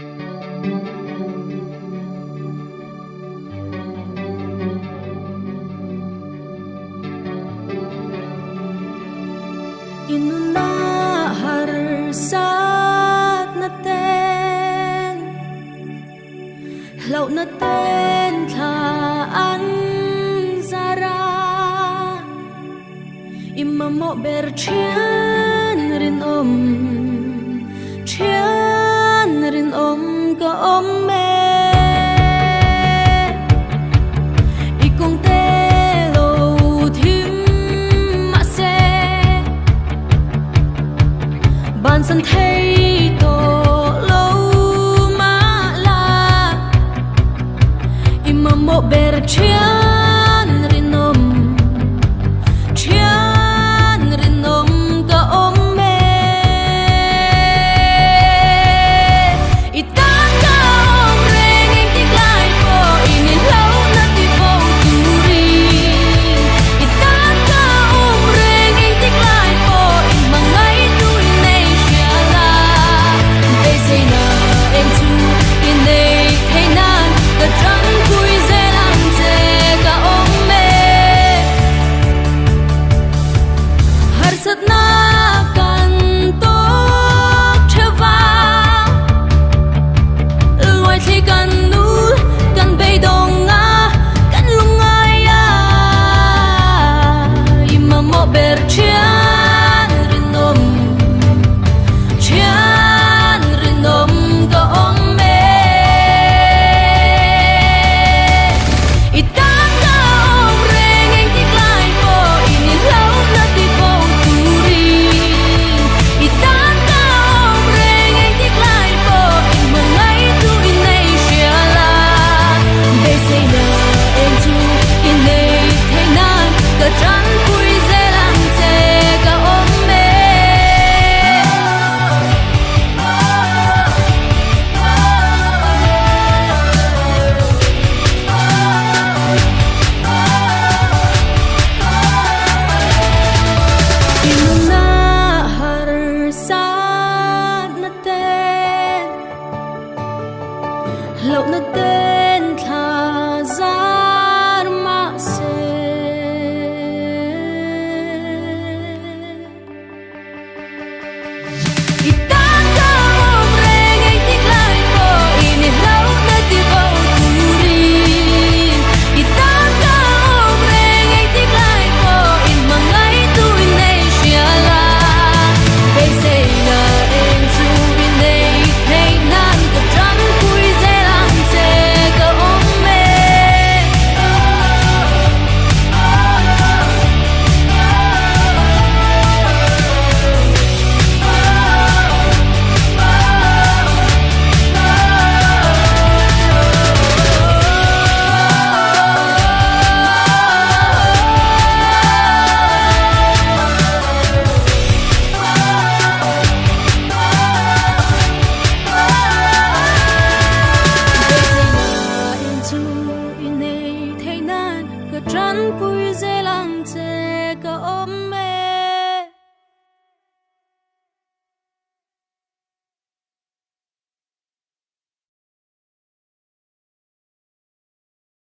Inuna har sát na ten lau na ten tha an zara imma mo ber thian rin ka om me ikong te lo thim ma se ban san thấy to lâu mà la imma mo ber chian rinom ka om me itan ka om reng ing tik lai po ini lâu na ti po turi itan ka om reng ing tik lai po in mangai tu nei shala they say na em tu in nei hey nan ka trăng vui dễ làm thế ka om me har sat na kan to chava loi thi kan nu kan bei dong nga kan lungai ya imma mo ber chian rinom ka om me itan ka om reng ing tik lai po ini lâu na ti po turi itan ka om reng ing tik lai po in mangai tu in nei shala they say na em tu in nei thay nan ka tran pui dễ làm thế ka om me inuna har sát na ten lau na ten tha zar ma se itan ka om reng ing tik lai po ini lâu na ti po turi itan ka om reng ing tik lai po in mangai tu in nei shala they say na em tu in nei hey nan ka trăng vui dễ làm thế ka om me trăng vui dễ làm thế ka om me